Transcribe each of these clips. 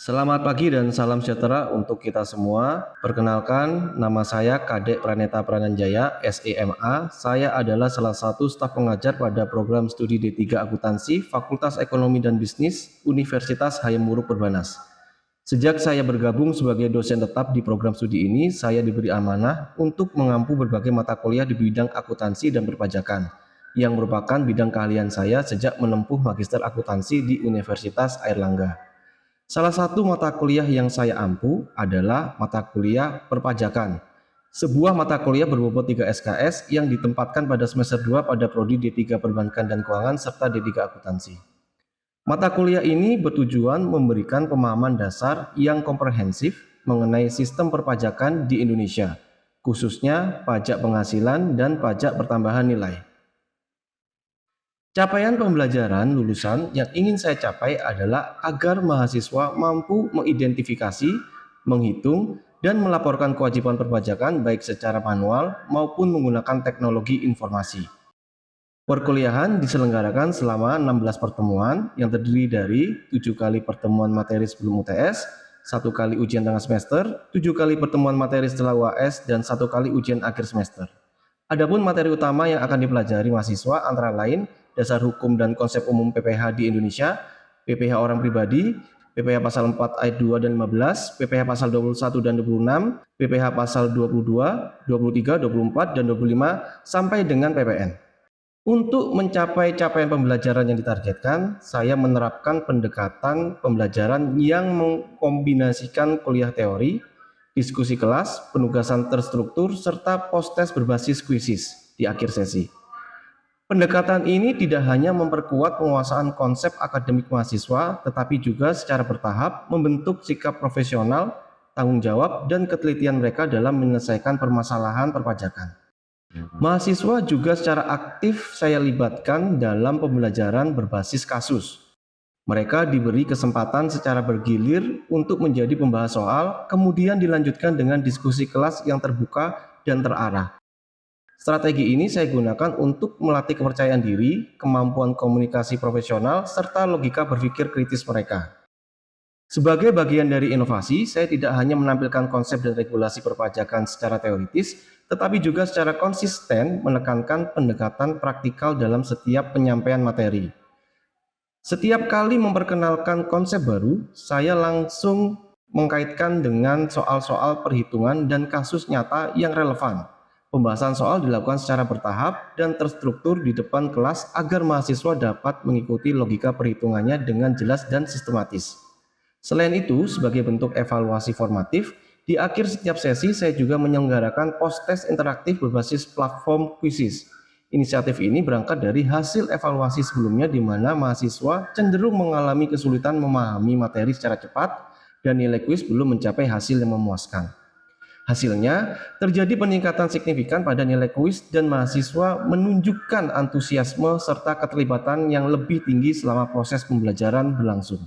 Selamat pagi dan salam sejahtera untuk kita semua. Perkenalkan, nama saya Kadek Praneta Prananjaya, SEMA. Saya adalah salah satu staf pengajar pada program studi D3 Akuntansi, Fakultas Ekonomi dan Bisnis, Universitas Hayam Wuruk Perbanas. Sejak saya bergabung sebagai dosen tetap di program studi ini, saya diberi amanah untuk mengampu berbagai mata kuliah di bidang akuntansi dan perpajakan, yang merupakan bidang keahlian saya sejak menempuh magister akuntansi di Universitas Airlangga. Salah satu mata kuliah yang saya ampu adalah mata kuliah perpajakan. Sebuah mata kuliah berbobot 3 SKS yang ditempatkan pada semester 2 pada prodi D3 Perbankan dan Keuangan serta D3 Akuntansi. Mata kuliah ini bertujuan memberikan pemahaman dasar yang komprehensif mengenai sistem perpajakan di Indonesia, khususnya pajak penghasilan dan pajak pertambahan nilai. Capaian pembelajaran lulusan yang ingin saya capai adalah agar mahasiswa mampu mengidentifikasi, menghitung, dan melaporkan kewajiban perpajakan baik secara manual maupun menggunakan teknologi informasi. Perkuliahan diselenggarakan selama 16 pertemuan yang terdiri dari 7 kali pertemuan materi sebelum UTS, 1 kali ujian tengah semester, 7 kali pertemuan materi setelah UAS, dan 1 kali ujian akhir semester. Adapun materi utama yang akan dipelajari mahasiswa antara lain dasar hukum dan konsep umum PPh di Indonesia, PPh orang pribadi, PPh pasal 4 ayat 2 dan 15, PPh pasal 21 dan 26, PPh pasal 22, 23, 24, dan 25, sampai dengan PPN. Untuk mencapai capaian pembelajaran yang ditargetkan, saya menerapkan pendekatan pembelajaran yang mengkombinasikan kuliah teori, diskusi kelas, penugasan terstruktur, serta post-test berbasis kuisis di akhir sesi. Pendekatan ini tidak hanya memperkuat penguasaan konsep akademik mahasiswa, tetapi juga secara bertahap membentuk sikap profesional, tanggung jawab, dan ketelitian mereka dalam menyelesaikan permasalahan perpajakan. Mahasiswa juga secara aktif saya libatkan dalam pembelajaran berbasis kasus. Mereka diberi kesempatan secara bergilir untuk menjadi pembahas soal, kemudian dilanjutkan dengan diskusi kelas yang terbuka dan terarah. Strategi ini saya gunakan untuk melatih kepercayaan diri, kemampuan komunikasi profesional, serta logika berpikir kritis mereka. Sebagai bagian dari inovasi, saya tidak hanya menampilkan konsep dan regulasi perpajakan secara teoritis, tetapi juga secara konsisten menekankan pendekatan praktikal dalam setiap penyampaian materi. Setiap kali memperkenalkan konsep baru, saya langsung mengkaitkan dengan soal-soal perhitungan dan kasus nyata yang relevan. Pembahasan soal dilakukan secara bertahap dan terstruktur di depan kelas agar mahasiswa dapat mengikuti logika perhitungannya dengan jelas dan sistematis. Selain itu, sebagai bentuk evaluasi formatif, di akhir setiap sesi saya juga menyelenggarakan post-test interaktif berbasis platform Quizzes. Inisiatif ini berangkat dari hasil evaluasi sebelumnya di mana mahasiswa cenderung mengalami kesulitan memahami materi secara cepat dan nilai kuis belum mencapai hasil yang memuaskan. Hasilnya, terjadi peningkatan signifikan pada nilai kuis dan mahasiswa menunjukkan antusiasme serta keterlibatan yang lebih tinggi selama proses pembelajaran berlangsung.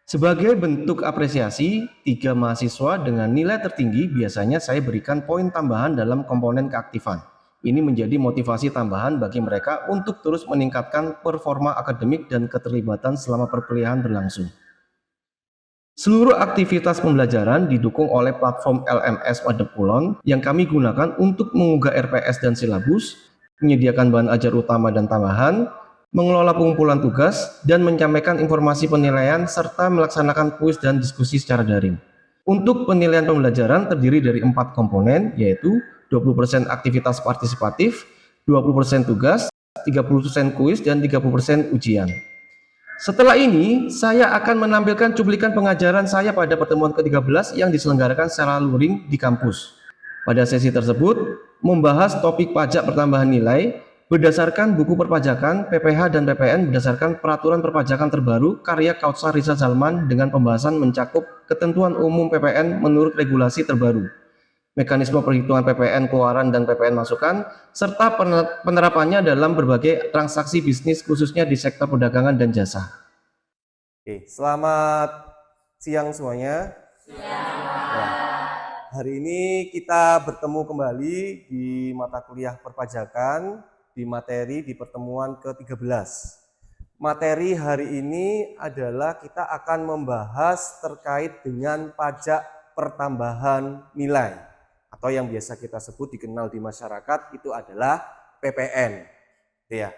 Sebagai bentuk apresiasi, 3 mahasiswa dengan nilai tertinggi biasanya saya berikan poin tambahan dalam komponen keaktifan. Ini menjadi motivasi tambahan bagi mereka untuk terus meningkatkan performa akademik dan keterlibatan selama perkuliahan berlangsung. Seluruh aktivitas pembelajaran didukung oleh platform LMS Wadepulon yang kami gunakan untuk mengunggah RPS dan silabus, menyediakan bahan ajar utama dan tambahan, mengelola pengumpulan tugas, dan menyampaikan informasi penilaian serta melaksanakan kuis dan diskusi secara daring. Untuk penilaian pembelajaran terdiri dari 4 komponen, yaitu 20% aktivitas partisipatif, 20% tugas, 30% kuis, dan 30% ujian. Setelah ini, saya akan menampilkan cuplikan pengajaran saya pada pertemuan ke-13 yang diselenggarakan secara luring di kampus. Pada sesi tersebut, membahas topik pajak pertambahan nilai berdasarkan buku perpajakan, PPh dan PPN berdasarkan peraturan perpajakan terbaru karya Kautsar Rizal Zalman dengan pembahasan mencakup ketentuan umum PPN menurut regulasi terbaru, mekanisme perhitungan PPN keluaran dan PPN masukan, serta penerapannya dalam berbagai transaksi bisnis khususnya di sektor perdagangan dan jasa. Oke, selamat siang semuanya. Nah, hari ini kita bertemu kembali di mata kuliah perpajakan di materi di pertemuan ke-13. materi hari ini adalah kita akan membahas terkait dengan pajak pertambahan nilai atau yang biasa kita sebut dikenal di masyarakat itu adalah PPN. Ya.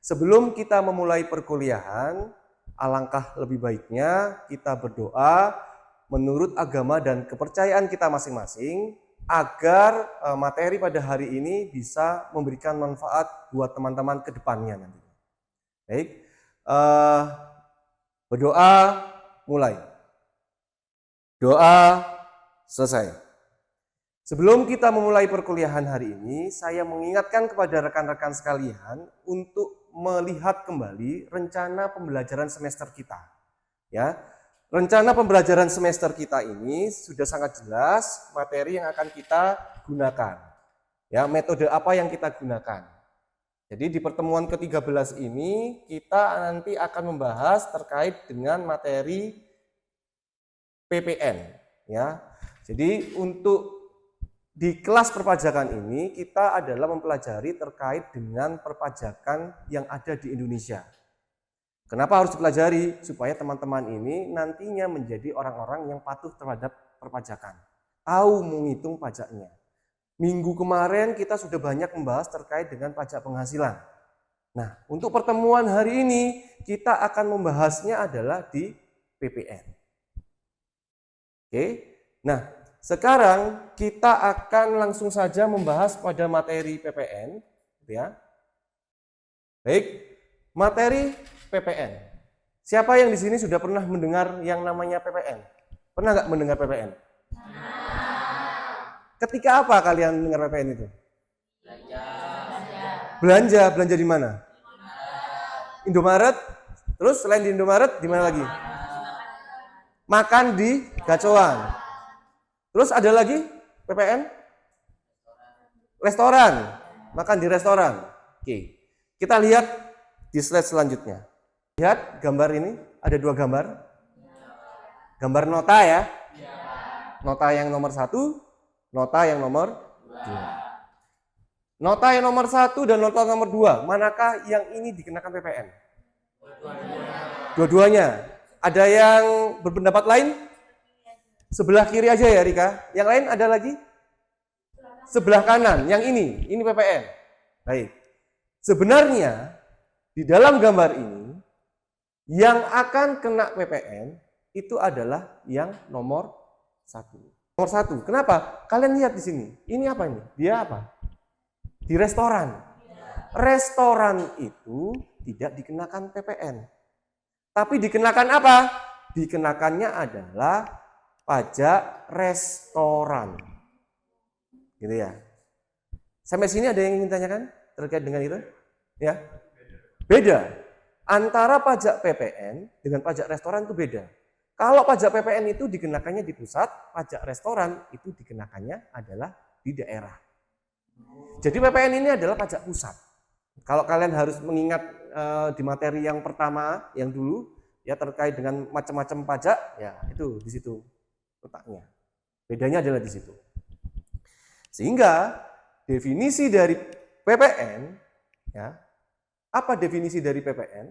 Sebelum kita memulai perkuliahan, alangkah lebih baiknya kita berdoa menurut agama dan kepercayaan kita masing-masing agar materi pada hari ini bisa memberikan manfaat buat teman-teman ke depannya nanti. Baik, berdoa mulai. Doa selesai. Sebelum kita memulai perkuliahan hari ini, saya mengingatkan kepada rekan-rekan sekalian untuk melihat kembali rencana pembelajaran semester kita. Ya, rencana pembelajaran semester kita ini sudah sangat jelas materi yang akan kita gunakan. Ya, metode apa yang kita gunakan. Jadi di pertemuan ke-13 ini kita nanti akan membahas terkait dengan materi PPN. Ya, jadi untuk di kelas perpajakan ini kita adalah mempelajari terkait dengan perpajakan yang ada di Indonesia. Kenapa harus dipelajari? Supaya teman-teman ini nantinya menjadi orang-orang yang patuh terhadap perpajakan. Tahu menghitung pajaknya. Minggu kemarin kita sudah banyak membahas terkait dengan pajak penghasilan. Nah, untuk pertemuan hari ini kita akan membahasnya adalah di PPN. Oke. Nah, sekarang kita akan langsung saja membahas pada materi PPN, ya. Baik, materi PPN. Siapa yang di sini sudah pernah mendengar yang namanya PPN? Pernah nggak mendengar PPN? Ketika apa kalian mendengar PPN itu? Belanja di mana? Indomaret. Terus selain di Indomaret, di mana lagi? Makan di gacoan. Terus ada lagi PPN? Restoran. Makan di restoran. Oke. Kita lihat di slide selanjutnya. Lihat gambar ini, ada dua gambar. Gambar nota ya. Nota yang nomor 1, nota yang nomor 2. Nota yang nomor 1 dan nota nomor 2, manakah yang ini dikenakan PPN? Dua-duanya. Ada yang berpendapat lain? Sebelah kiri aja ya Rika. Yang lain ada lagi? Sebelah kanan. Yang ini PPN. Baik. Sebenarnya di dalam gambar ini yang akan kena PPN itu adalah yang nomor 1. Nomor 1. Kenapa? Kalian lihat di sini. Ini apa ini? Dia apa? Di restoran. Restoran itu tidak dikenakan PPN. Tapi dikenakan apa? Dikenakannya adalah pajak restoran. Gitu ya. Sampai sini ada yang ingin tanyakan terkait dengan itu? Ya. Beda. Antara pajak PPN dengan pajak restoran itu beda. Kalau pajak PPN itu dikenakannya di pusat, pajak restoran itu dikenakannya adalah di daerah. Jadi PPN ini adalah pajak pusat. Kalau kalian harus mengingat di materi yang pertama, yang dulu, ya terkait dengan macam-macam pajak, ya itu di situ letaknya. Bedanya adalah di situ. Sehingga definisi dari PPN, ya, apa definisi dari PPN?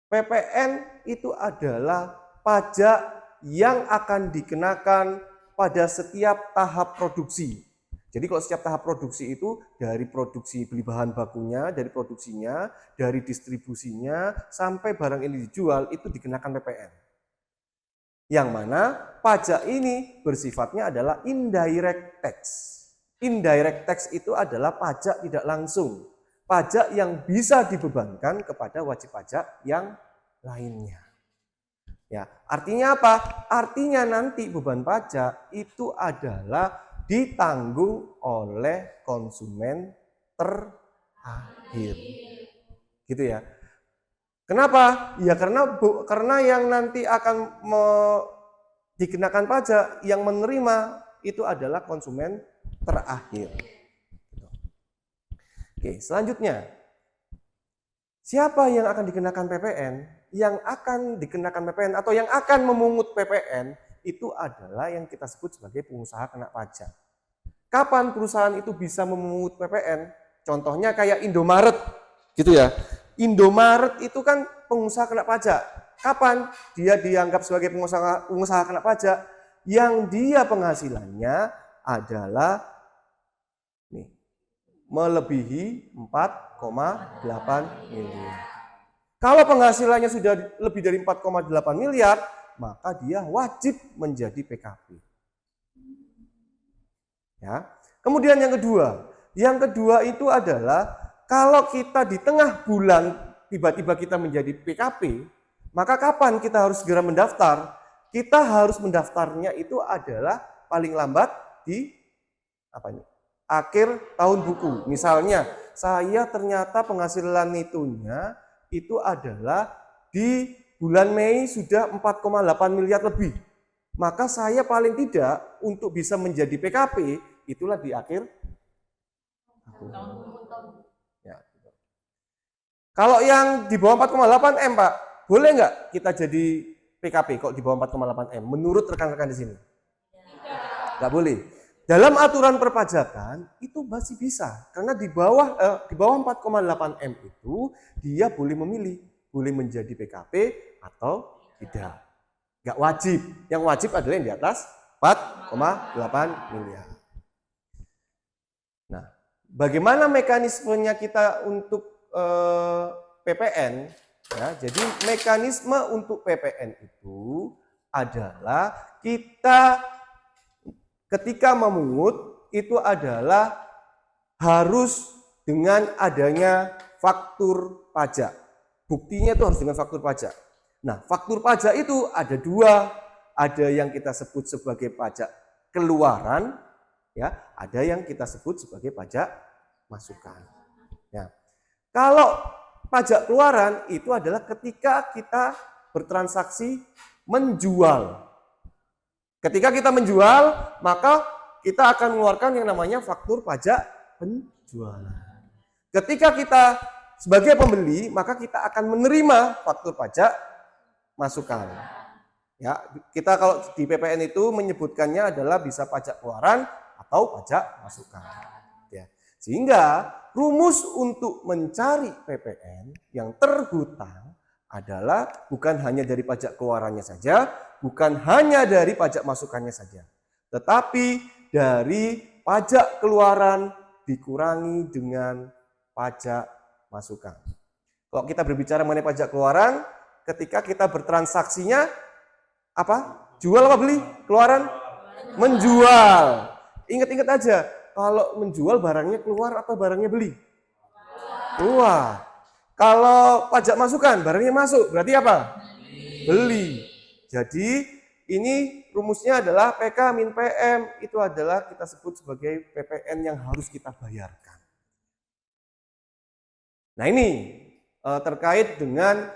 PPN itu adalah pajak yang akan dikenakan pada setiap tahap produksi. Jadi kalau setiap tahap produksi itu dari produksi beli bahan bakunya, dari produksinya, dari distribusinya, sampai barang ini dijual itu dikenakan PPN. Yang mana pajak ini bersifatnya adalah indirect tax. Indirect tax itu adalah pajak tidak langsung. Pajak yang bisa dibebankan kepada wajib pajak yang lainnya. Ya, artinya apa? Artinya nanti beban pajak itu adalah ditanggung oleh konsumen terakhir. Gitu ya. Kenapa? Ya karena yang nanti akan dikenakan pajak yang menerima itu adalah konsumen terakhir. Oke, selanjutnya. Siapa yang akan dikenakan PPN? Yang akan dikenakan PPN atau yang akan memungut PPN itu adalah yang kita sebut sebagai pengusaha kena pajak. Kapan perusahaan itu bisa memungut PPN? Contohnya kayak Indomaret gitu ya. Indomaret itu kan pengusaha kena pajak. Kapan dia dianggap sebagai pengusaha kena pajak? Yang dia penghasilannya adalah nih, melebihi 4,8 miliar. Kalau penghasilannya sudah lebih dari 4,8 miliar, maka dia wajib menjadi PKP. Ya. Kemudian yang kedua itu adalah kalau kita di tengah bulan tiba-tiba kita menjadi PKP, maka kapan kita harus segera mendaftar? Kita harus mendaftarnya itu adalah paling lambat di akhir tahun buku. Misalnya, saya ternyata penghasilan netonya itu adalah di bulan Mei sudah 4,8 miliar lebih. Maka saya paling tidak untuk bisa menjadi PKP itulah di akhir tahun. Ya. Kalau yang di bawah 4,8 M, Pak, boleh nggak kita jadi PKP kok di bawah 4,8 M? Menurut rekan-rekan di sini? Nggak boleh. Dalam aturan perpajakan itu masih bisa, karena di bawah 4,8 M itu dia boleh memilih, boleh menjadi PKP atau tidak. Nggak wajib. Yang wajib adalah yang di atas 4,8 miliar. Nah, bagaimana mekanismenya kita untuk PPN? Ya, jadi mekanisme untuk PPN itu adalah kita ketika memungut itu adalah harus dengan adanya faktur pajak. Buktinya itu harus dengan faktur pajak. Nah, faktur pajak itu ada dua. Ada yang kita sebut sebagai pajak keluaran, ya, ada yang kita sebut sebagai pajak masukan. Ya. Kalau pajak keluaran itu adalah ketika kita bertransaksi menjual. Ketika kita menjual, maka kita akan mengeluarkan yang namanya faktur pajak penjualan. Ketika kita sebagai pembeli, maka kita akan menerima faktur pajak masukan. Ya, kita kalau di PPN itu menyebutkannya adalah bisa pajak keluaran atau pajak masukan. Ya. Sehingga rumus untuk mencari PPN yang terhutang adalah bukan hanya dari pajak keluarannya saja, bukan hanya dari pajak masukannya saja, tetapi dari pajak keluaran dikurangi dengan pajak masukan. Kalau kita berbicara mengenai pajak keluaran, ketika kita bertransaksinya apa? Jual apa beli? Keluaran? Menjual. Ingat-ingat aja, kalau menjual barangnya keluar atau barangnya beli? Keluar. Kalau pajak masukan, barangnya masuk, berarti apa? Beli. Jadi ini rumusnya adalah PK min PM, itu adalah kita sebut sebagai PPN yang harus kita bayarkan. Nah ini terkait dengan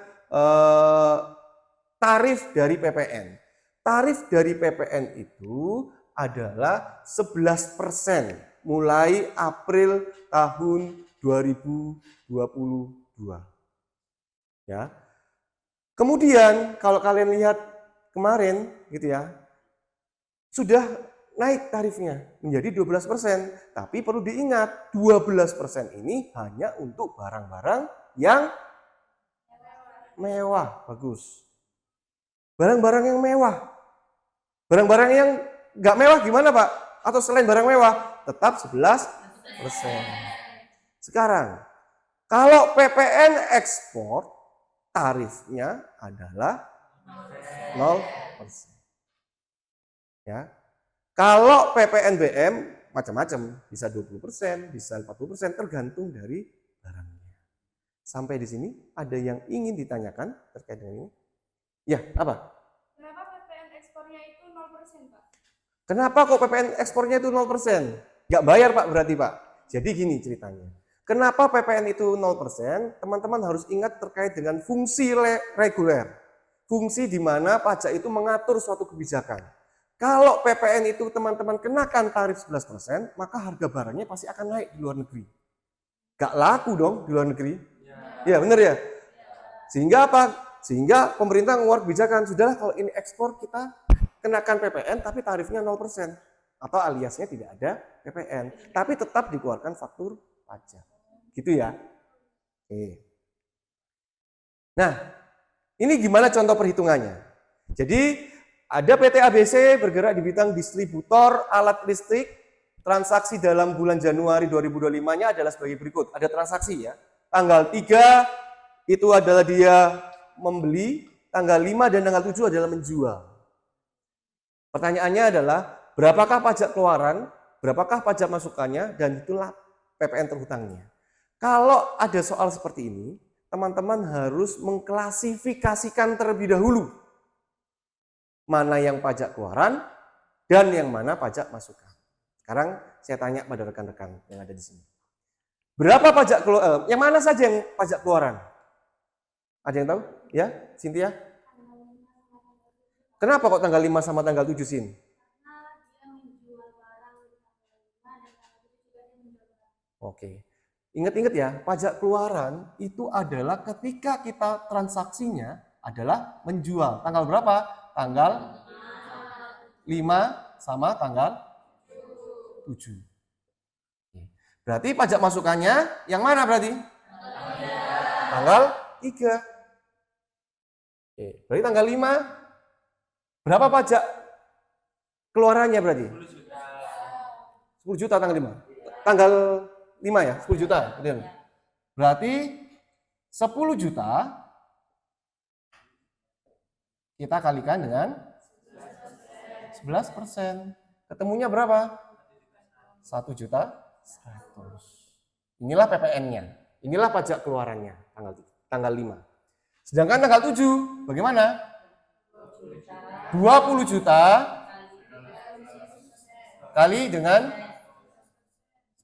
tarif dari PPN. Tarif dari PPN itu adalah 11% mulai April tahun 2022. Ya. Kemudian kalau kalian lihat kemarin gitu ya, sudah naik tarifnya menjadi 12%. Tapi perlu diingat, 12% ini hanya untuk barang-barang yang mewah. Bagus. Barang-barang yang mewah. Barang-barang yang nggak mewah gimana, Pak? Atau selain barang mewah, tetap 11%. Sekarang, kalau PPN ekspor, tarifnya adalah 0%. Ya. Kalau PPN BM macam-macam, bisa 20%, bisa 40%, tergantung dari barangnya. Sampai di sini ada yang ingin ditanyakan terkait dengan ini? Ya, apa? Kenapa PPN ekspornya itu 0%, Pak? Kenapa kok PPN ekspornya itu 0%? Nggak bayar, Pak, berarti, Pak. Jadi gini ceritanya. Kenapa PPN itu 0%? Teman-teman harus ingat terkait dengan fungsi reguler. Fungsi di mana pajak itu mengatur suatu kebijakan. Kalau PPN itu teman-teman kenakan tarif 11%, maka harga barangnya pasti akan naik di luar negeri. Gak laku dong di luar negeri. Ya benar ya? Sehingga apa? Sehingga pemerintah mengeluarkan kebijakan, sudahlah kalau ini ekspor kita kenakan PPN tapi tarifnya 0%. Atau aliasnya tidak ada PPN. Tapi tetap dikeluarkan faktur pajak. Gitu ya. Oke. Nah, ini gimana contoh perhitungannya? Jadi, ada PT ABC bergerak di bidang distributor alat listrik. Transaksi dalam bulan Januari 2025-nya adalah sebagai berikut. Ada transaksi ya. Tanggal 3 itu adalah dia membeli, tanggal 5 dan tanggal 7 adalah menjual. Pertanyaannya adalah, berapakah pajak keluaran, berapakah pajak masukannya, dan itulah PPN terhutangnya. Kalau ada soal seperti ini, teman-teman harus mengklasifikasikan terlebih dahulu mana yang pajak keluaran dan yang mana pajak masukan. Sekarang saya tanya pada rekan-rekan yang ada di sini. Berapa pajak keluaran? Yang mana saja yang pajak keluaran? Ada yang tahu? Ya, Cynthia? Kenapa kok tanggal 5 sama tanggal 7, Sin? Oke. Ingat-ingat ya, pajak keluaran itu adalah ketika kita transaksinya adalah menjual. Tanggal berapa? Tanggal 5 sama tanggal 7. Berarti pajak masukannya yang mana berarti? Tanggal 3. Oke, berarti tanggal 5 berapa pajak keluarannya berarti? 10 juta tanggal 5. Tanggal 5 ya, 10 juta. Berarti 10 juta kita kalikan dengan 11%. Ketemunya berapa? 1 juta 100. Inilah PPN-nya. Inilah pajak keluarannya tanggal 5. Sedangkan tanggal 7 bagaimana? 20 juta kali dengan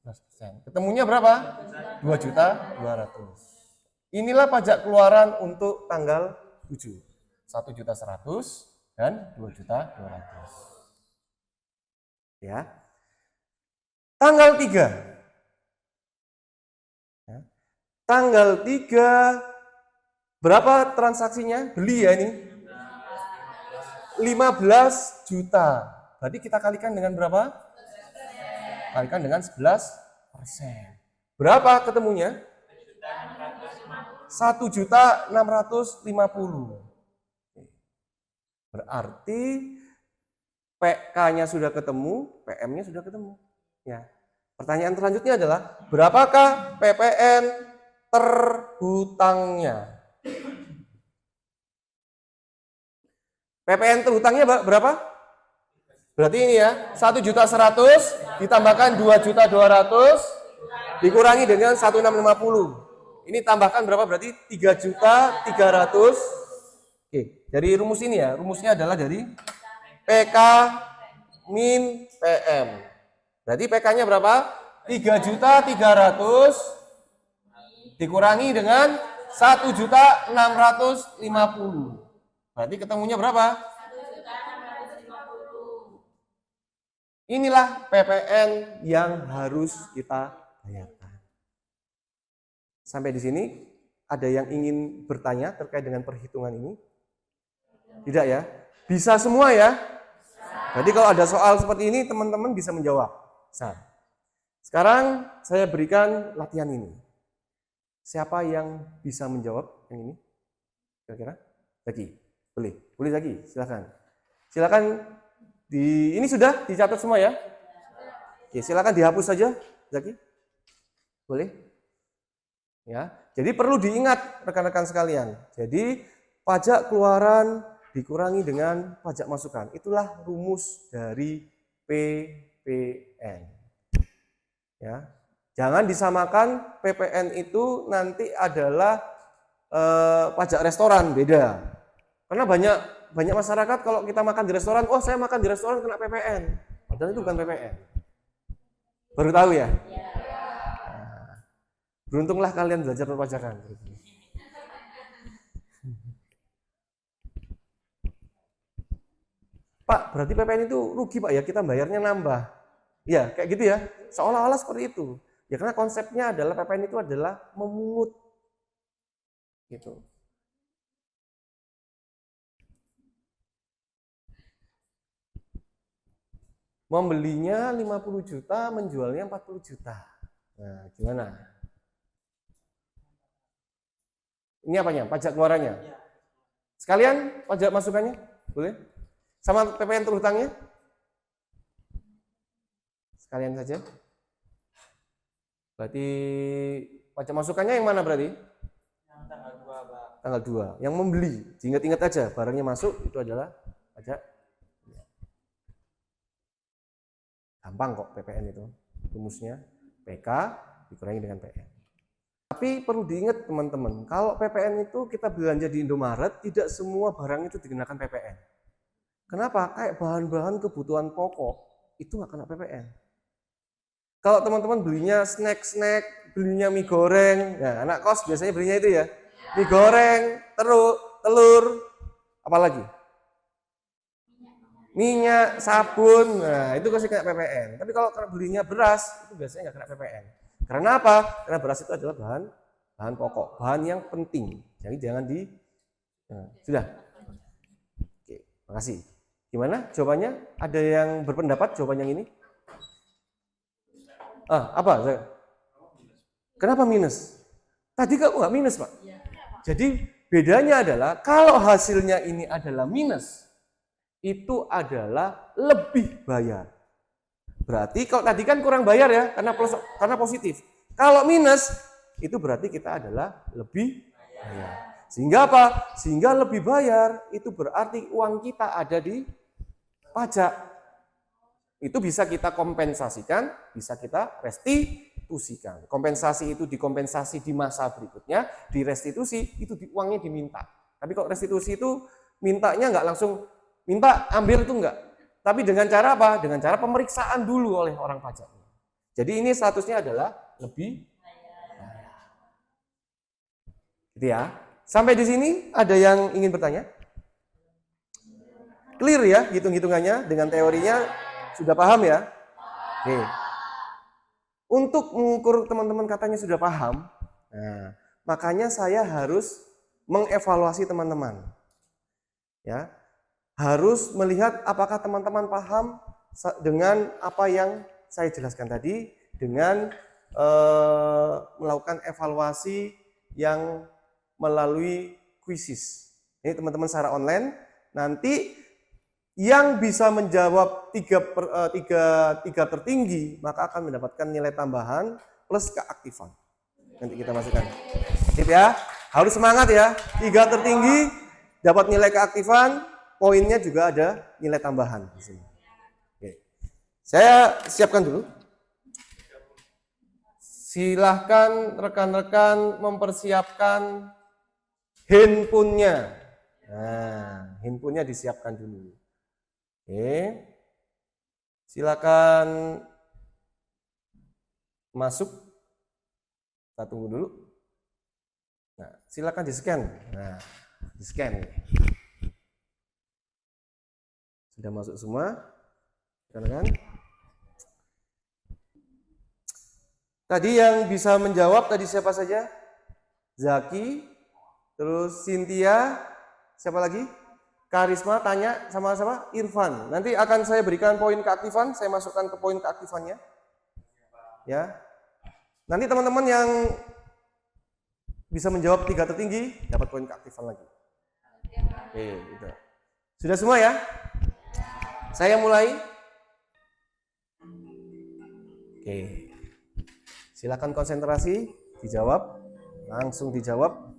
11%. Ketemunya berapa? 2 juta 200. Inilah pajak keluaran untuk tanggal 7. 1 juta 100 dan 2 juta 200. Ya. Tanggal 3. Ya. Tanggal 3 berapa transaksinya? Beli ya ini. 15 juta. Berarti kita kalikan dengan berapa? Kalikan dengan 11%. Berapa ketemunya? 1 juta 650. Berarti PK-nya sudah ketemu, PM-nya sudah ketemu. Ya. Pertanyaan selanjutnya adalah, berapakah PPN terhutangnya? PPN terhutangnya berapa? Berarti ini ya, 1 juta 100 ditambahkan 2 juta 200 dikurangi dengan 1650. Ini tambahkan berapa berarti? 3 juta 300. Oke, dari rumus ini ya, rumusnya adalah dari PK min PM. Berarti PK-nya berapa? 3 juta 300 dikurangi dengan 1 juta 650. Berarti ketemunya berapa? Inilah PPN yang harus kita bayarkan. Sampai di sini, ada yang ingin bertanya terkait dengan perhitungan ini? Tidak ya? Bisa semua ya? Jadi kalau ada soal seperti ini, teman-teman bisa menjawab. Nah, sekarang saya berikan latihan ini. Siapa yang bisa menjawab yang ini? Kira-kira? Zaki, boleh Zaki, silakan. Silakan ini sudah dicatat semua ya? Oke, silakan dihapus saja, Zaki. Boleh? Ya, jadi perlu diingat rekan-rekan sekalian. Jadi pajak keluaran dikurangi dengan pajak masukan. Itulah rumus dari PPN. Ya. Jangan disamakan PPN itu nanti adalah pajak restoran, beda. Karena banyak masyarakat kalau kita makan di restoran, oh saya makan di restoran kena PPN. Padahal itu bukan PPN. Baru tahu ya? Nah, beruntunglah kalian belajar perpajakan. Pak, berarti PPN itu rugi Pak ya, kita bayarnya nambah. Ya, kayak gitu ya. Seolah-olah seperti itu. Ya karena konsepnya adalah PPN itu adalah memungut. Gitu. Membelinya 50 juta, menjualnya 40 juta. Nah, gimana? Ini apanya? Pajak keluarannya. Sekalian pajak masukannya? Boleh? Sama PPN terhutangnya? Sekalian saja. Berarti pajak masukannya yang mana berarti? Yang tanggal 2, Pak. Tanggal 2. Yang membeli. Ingat-ingat aja, barangnya masuk itu adalah pajak. Gampang kok PPN itu. Rumusnya PK dikurangi dengan PN. Tapi perlu diingat teman-teman, kalau PPN itu kita belanja di Indomaret, tidak semua barang itu dikenakan PPN. Kenapa? Kayak bahan-bahan kebutuhan pokok itu nggak kena PPN. Kalau teman-teman belinya snack-snack, belinya mie goreng, ya anak kos biasanya belinya itu ya, mie goreng, telur, apalagi? Minyak, sabun, nah itu pasti kena PPN. Tapi kalau belinya beras, itu biasanya nggak kena PPN. Karena apa? Karena beras itu adalah bahan pokok, bahan yang penting. Jadi jangan sudah. Oke, makasih. Gimana jawabannya? Ada yang berpendapat jawaban yang ini? Apa? Kenapa minus? Tadi kok nggak minus, Pak? Jadi bedanya adalah kalau hasilnya ini adalah minus, itu adalah lebih bayar. Berarti kalau tadi kan kurang bayar ya, karena positif. Kalau minus, itu berarti kita adalah lebih bayar. Sehingga apa? Sehingga lebih bayar, itu berarti uang kita ada di pajak. Itu bisa kita kompensasikan, bisa kita restitusikan. Kompensasi itu dikompensasi di masa berikutnya, di restitusi itu uangnya diminta. Tapi kalau restitusi itu mintanya nggak langsung minta ambil itu enggak. Tapi dengan cara apa? Dengan cara pemeriksaan dulu oleh orang pajak. Jadi ini statusnya adalah lebih bayar. Gitu ya. Sampai di sini ada yang ingin bertanya? Clear ya hitung-hitungannya dengan teorinya sudah paham ya? Oke. Untuk mengukur teman-teman katanya sudah paham, nah, makanya saya harus mengevaluasi teman-teman. Ya. Harus melihat apakah teman-teman paham dengan apa yang saya jelaskan tadi dengan melakukan evaluasi yang melalui quizzes. Ini teman-teman secara online. Nanti yang bisa menjawab tiga tertinggi maka akan mendapatkan nilai tambahan plus keaktifan. Nanti kita masukkan. Sip ya. Harus semangat ya. 3 tertinggi dapat nilai keaktifan. Poinnya juga ada nilai tambahan di sini. Oke. Saya siapkan dulu. Silahkan rekan-rekan mempersiapkan handphonenya. Nah, handphonenya disiapkan dulu. Oke. Silakan masuk. Kita tunggu dulu. Nah, silakan di-scan. Nah, di-scan. Sudah masuk semua, kan? Tadi yang bisa menjawab tadi siapa saja? Zaki, terus Cynthia, siapa lagi? Karisma tanya sama siapa? Irfan. Nanti akan saya berikan poin keaktifan, saya masukkan ke poin keaktifannya. Ya. Nanti teman-teman yang bisa menjawab 3 tertinggi dapat poin keaktifan lagi. Oke, gitu. Sudah semua ya? Saya mulai. Oke. Silakan konsentrasi, dijawab. Langsung dijawab.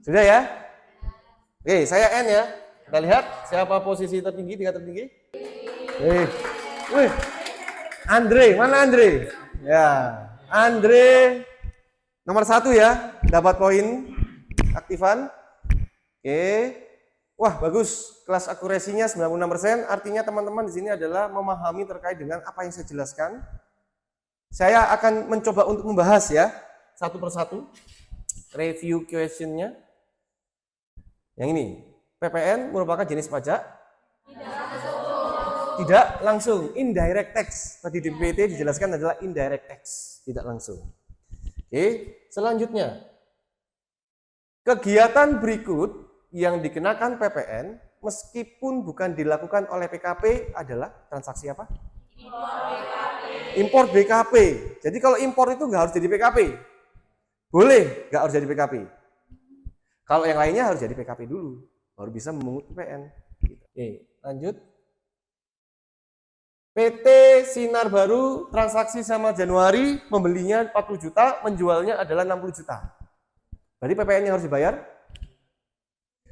Sudah ya? Oke, saya N ya. Kita lihat siapa posisi tertinggi, 3 tertinggi. Wih. Andre, mana Andre? Ya, Andre nomor 1 ya, dapat poin aktifan. Oke. Wah, bagus. Kelas akurasinya 96%. Artinya teman-teman di sini adalah memahami terkait dengan apa yang saya jelaskan. Saya akan mencoba untuk membahas ya, satu persatu. Review question-nya. Yang ini, PPN merupakan jenis pajak? Tidak langsung. Indirect tax. Tadi di PPT dijelaskan adalah indirect tax. Tidak langsung. Oke, selanjutnya. Kegiatan berikut yang dikenakan PPN meskipun bukan dilakukan oleh PKP adalah transaksi apa? Impor BKP. Jadi kalau impor itu nggak harus jadi PKP. Boleh, nggak harus jadi PKP. Kalau yang lainnya harus jadi PKP dulu, baru bisa memungut PPN. Oke, lanjut. PT Sinar Baru transaksi sama Januari, membelinya 40 juta, menjualnya adalah 60 juta. Berarti PPN yang harus dibayar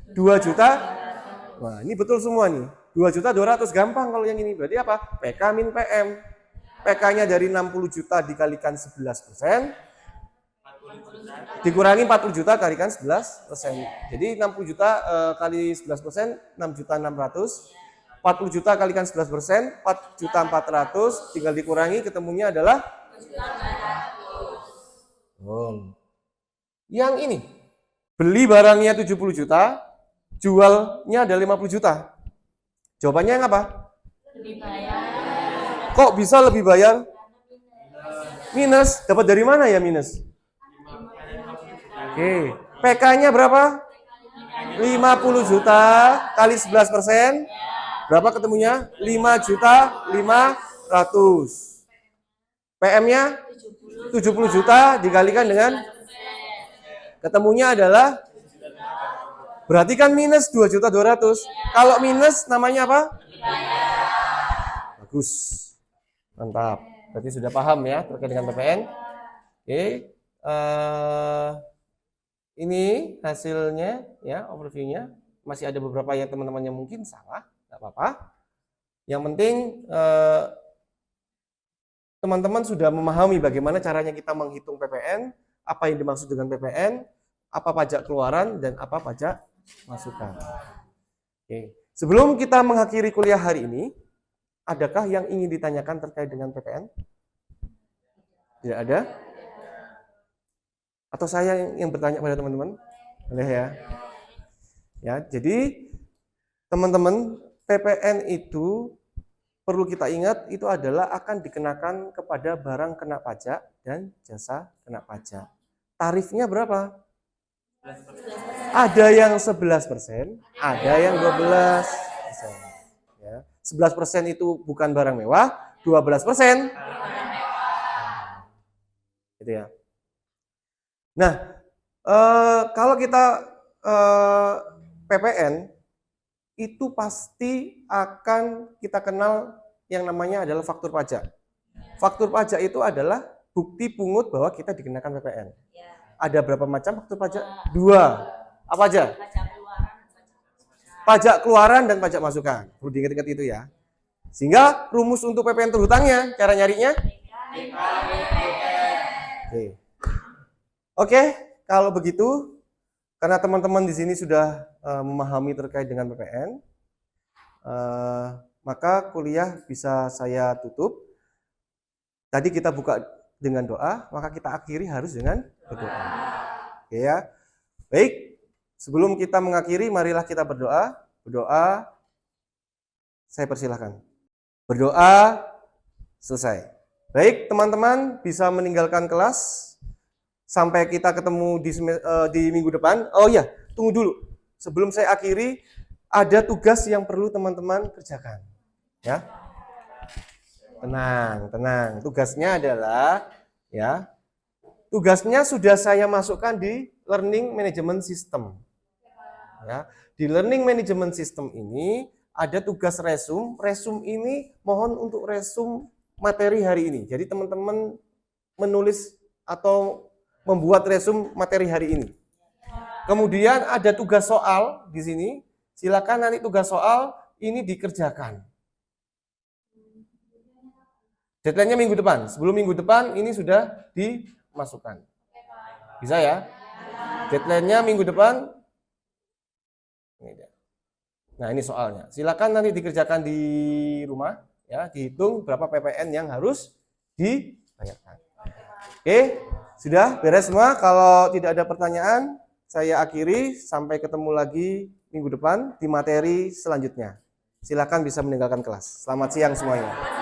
2 juta. Wah, ini betul semua nih. 2 juta 200 gampang kalau yang ini. Berarti apa? PK min PM. PK-nya dari 60 juta dikalikan 11%, dikurangi 40 juta kalikan 11%. Jadi 60 juta kali 11%, 6 juta 600. 40 juta kalikan 11%, 4 juta 400. Tinggal dikurangi, ketemunya adalah yang ini. Beli barangnya 70 juta, jualnya ada 50 juta. Jawabannya yang apa? Lebih bayar. Kok bisa lebih bayar? Minus. Dapat dari mana ya minus? Oke. PK-nya berapa? 50 juta kali 11%. Berapa ketemunya? 5 juta 500. PM-nya 70 juta dikalikan dengan ketemunya adalah berarti kan minus 2 juta 200. Kalau minus namanya apa? Bagus. Mantap. Berarti sudah paham ya terkait dengan PPN. Oke. Ini hasilnya ya, overview-nya. Masih ada beberapa yang teman-teman yang mungkin salah, nggak apa-apa. Yang penting teman-teman sudah memahami bagaimana caranya kita menghitung PPN, apa yang dimaksud dengan PPN, apa pajak keluaran dan apa pajak masukan. Oke. Sebelum kita mengakhiri kuliah hari ini, adakah yang ingin ditanyakan terkait dengan PPN? Tidak ada? Atau saya yang bertanya pada teman-teman? Boleh ya? Ya, jadi teman-teman, PPN itu perlu kita ingat itu adalah akan dikenakan kepada barang kena pajak dan jasa kena pajak. Tarifnya berapa? Ada yang 11%, ada yang 12%. Ya. 11% itu bukan barang mewah, 12%. Gitu ya. Nah, kalau kita PPN itu pasti akan kita kenal yang namanya adalah faktur pajak. Faktur pajak itu adalah bukti pungut bahwa kita dikenakan PPN. Ada berapa macam faktur pajak? 2. Apa aja? Pajak keluaran dan pajak masukan. Perlu diingat-ingat itu ya. Sehingga rumus untuk PPN terhutangnya, cara nyarinya? Oke, kalau begitu, karena teman-teman di sini sudah memahami terkait dengan PPN, maka kuliah bisa saya tutup. Tadi kita buka dengan doa, maka kita akhiri harus dengan berdoa. Oke ya. Baik, sebelum kita mengakhiri, marilah kita berdoa. Berdoa, saya persilahkan. Berdoa, selesai. Baik, teman-teman bisa meninggalkan kelas sampai kita ketemu di minggu depan. Oh iya, tunggu dulu. Sebelum saya akhiri, ada tugas yang perlu teman-teman kerjakan. Ya. Tenang. Tugasnya adalah tugasnya sudah saya masukkan di Learning Management System. Ya, di Learning Management System ini ada tugas resum. Resum ini mohon untuk resum materi hari ini. Jadi teman-teman menulis atau membuat resum materi hari ini. Kemudian ada tugas soal di sini. Silakan nanti tugas soal ini dikerjakan. Deadline-nya minggu depan. Sebelum minggu depan ini sudah dimasukkan. Bisa ya? Deadline-nya minggu depan. Nah, ini soalnya. Silakan nanti dikerjakan di rumah ya, dihitung berapa PPN yang harus dibayarkan. Oke, sudah beres semua. Kalau tidak ada pertanyaan, saya akhiri. Sampai ketemu lagi minggu depan di materi selanjutnya. Silakan bisa meninggalkan kelas. Selamat siang semuanya.